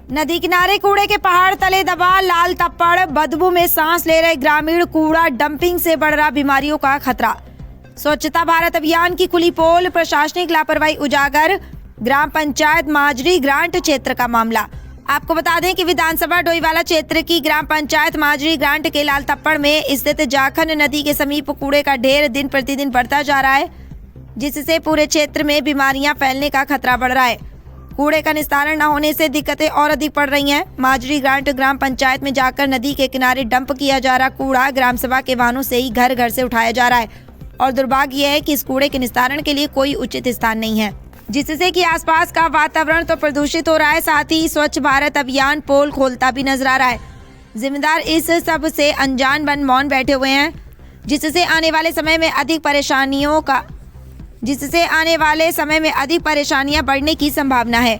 नदी किनारे कूड़े के पहाड़ तले दबा लाल तप्पड़, बदबू में सांस ले रहे ग्रामीण, कूड़ा डंपिंग से बढ़ रहा बीमारियों का खतरा। स्वच्छता भारत अभियान की खुली पोल, प्रशासनिक लापरवाही उजागर, ग्राम पंचायत माजरी ग्रांट क्षेत्र का मामला। आपको बता दें कि विधानसभा डोईवाला क्षेत्र की ग्राम पंचायत माजरी ग्रांट के लाल तप्पड़ में स्थित जाखन नदी के समीप कूड़े का ढेर दिन प्रतिदिन बढ़ता जा रहा है, जिससे पूरे क्षेत्र में बीमारियां फैलने का खतरा बढ़ रहा है। कूड़े का निस्तारण न होने से दिक्कतें और अधिक बढ़ रही हैं। माजरी ग्रांट ग्राम पंचायत में जाकर नदी के किनारे डंप किया जा रहा कूड़ा ग्राम सभा के वाहनों से ही घर घर से उठाया जा रहा है और दुर्भाग्य यह है कि इस कूड़े के निस्तारण के लिए कोई उचित स्थान नहीं है, जिससे कि आसपास का वातावरण तो प्रदूषित हो रहा है, साथ ही स्वच्छ भारत अभियान पोल खोलता भी नजर आ रहा है। जिम्मेदार इस सब से अनजान बन मौन बैठे हुए हैं, जिससे आने वाले समय में अधिक परेशानियां बढ़ने की संभावना है।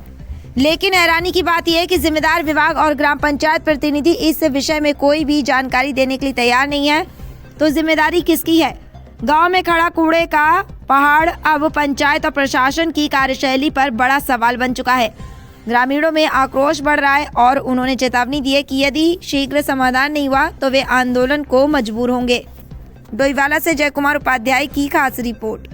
लेकिन हैरानी की बात यह है कि जिम्मेदार विभाग और ग्राम पंचायत प्रतिनिधि इस विषय में कोई भी जानकारी देने के लिए तैयार नहीं है। तो जिम्मेदारी किसकी है? गांव में खड़ा कूड़े का पहाड़ अब पंचायत और प्रशासन की कार्यशैली पर बड़ा सवाल बन चुका है। ग्रामीणों में आक्रोश बढ़ रहा है और उन्होंने चेतावनी दी है कि यदि शीघ्र समाधान नहीं हुआ तो वे आंदोलन को मजबूर होंगे। डोईवाला से जय कुमार उपाध्याय की खास रिपोर्ट।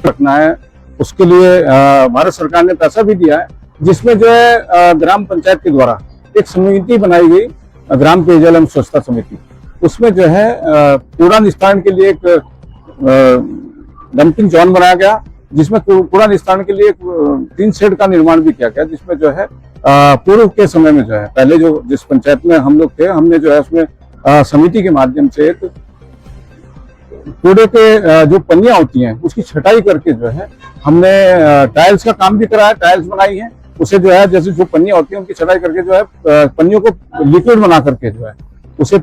रखना है, उसके लिए भारत सरकार ने पैसा भी दिया है, जिसमें जो है ग्राम पंचायत के द्वारा एक समिति बनाई गई, ग्राम पेयजल एवं स्वच्छता समिति। उसमें जो है कूड़ा निस्तारण के लिए एक डंपिंग जोन बनाया गया, जिसमें कूड़ा निस्तारण के लिए 3 शेड का निर्माण भी किया गया, जिसमें जो है पूर्व के समय में जो है पहले जो जिस पंचायत में हम लोग थे, हमने जो है उसमें समिति के माध्यम से एक कूड़े के जो पन्नियां होती हैं उसकी छटाई करके जो है हमने टाइल्स का काम भी कराया, टाइल्स बनाई है। उसे जो है जैसे जो पन्नियां होती हैं उनकी छटाई करके जो है पन्नियों को लिक्विड बना करके जो है उसे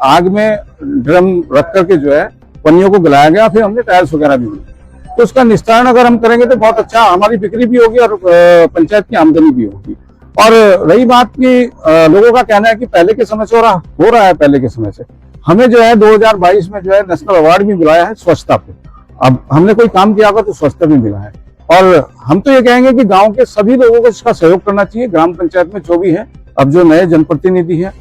आग में ड्रम रख करके जो है पन्नियों को गलाया गया, फिर हमने टाइल्स वगैरह भी बनाई। तो उसका निस्तारण अगर हम करेंगे तो बहुत अच्छा, हमारी बिक्री भी होगी और पंचायत की आमदनी भी होगी। और रही बात की लोगों का कहना है कि पहले के समय से हो रहा है, पहले के समय से हमें जो है 2022 में जो है नेशनल अवार्ड भी मिला है स्वच्छता पे। अब हमने कोई काम किया होगा तो स्वच्छता भी मिला है। और हम तो ये कहेंगे कि गांव के सभी लोगों को इसका सहयोग करना चाहिए। ग्राम पंचायत में जो भी है, अब जो नए जनप्रतिनिधि है,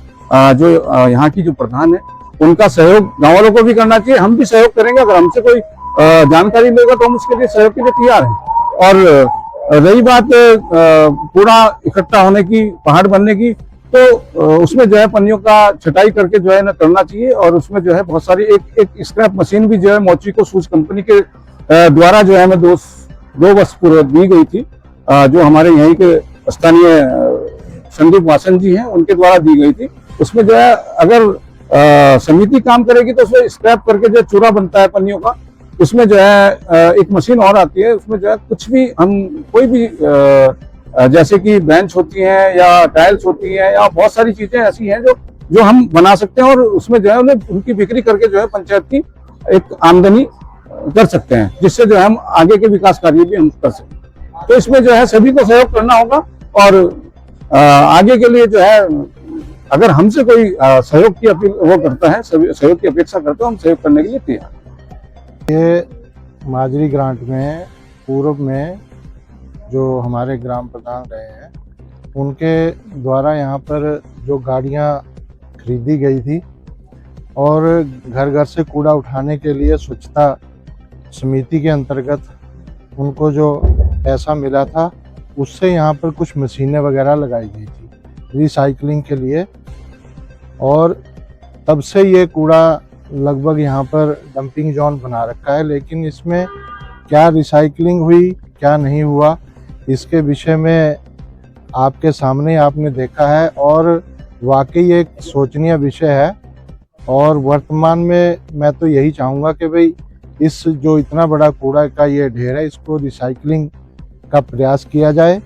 जो यहाँ की जो प्रधान है, उनका सहयोग गाँव वालों को भी करना चाहिए। हम भी सहयोग करेंगे, अगर हमसे कोई जानकारी लेगा तो हम उसके लिए सहयोग के लिए तैयार है। और रही बात कूड़ा इकट्ठा होने की, पहाड़ बनने की, तो उसमें जो है पन्नियों का छटाई करके जो है ना करना चाहिए। और उसमें जो है बहुत सारी एक स्क्रैप मशीन भी जो है मोचिको सूज कंपनी के द्वारा जो है हमें 2 वर्ष पूर्व दी गई थी, जो हमारे यहीं के स्थानीय संदीप वासन जी हैं, उनके द्वारा दी गई थी। उसमें जो है अगर समिति काम करेगी तो उसमें स्क्रैप करके जो चूरा बनता है पन्नियों का, उसमें जो है एक मशीन और आती है, उसमें जो है कुछ भी हम कोई भी जैसे कि बेंच होती हैं या टाइल्स होती हैं या बहुत सारी चीजें ऐसी हैं जो हम बना सकते हैं और उसमें जो है उनकी बिक्री करके जो है पंचायत की एक आमदनी कर सकते हैं, जिससे जो है हम आगे के विकास कार्य भी हम कर सकते हैं। तो इसमें जो है सभी को सहयोग करना होगा और आगे के लिए जो है अगर हमसे कोई सहयोग की अपील वो करता है, सहयोग की अपेक्षा करता है, हम सहयोग करने के लिए तैयार। ये माजरी ग्रांट में पूर्व में जो हमारे ग्राम प्रधान रहे हैं, उनके द्वारा यहाँ पर जो गाड़ियाँ खरीदी गई थी और घर घर से कूड़ा उठाने के लिए स्वच्छता समिति के अंतर्गत उनको जो पैसा मिला था, उससे यहाँ पर कुछ मशीनें वगैरह लगाई गई थी रिसाइकलिंग के लिए। और तब से ये कूड़ा लगभग यहाँ पर डंपिंग जोन बना रखा है, लेकिन इसमें क्या रिसाइकलिंग हुई, क्या नहीं हुआ, इसके विषय में आपके सामने आपने देखा है और वाकई एक सोचनीय विषय है। और वर्तमान में मैं तो यही चाहूँगा कि भाई इस जो इतना बड़ा कूड़ा का ये ढेर है, इसको रिसाइकलिंग का प्रयास किया जाए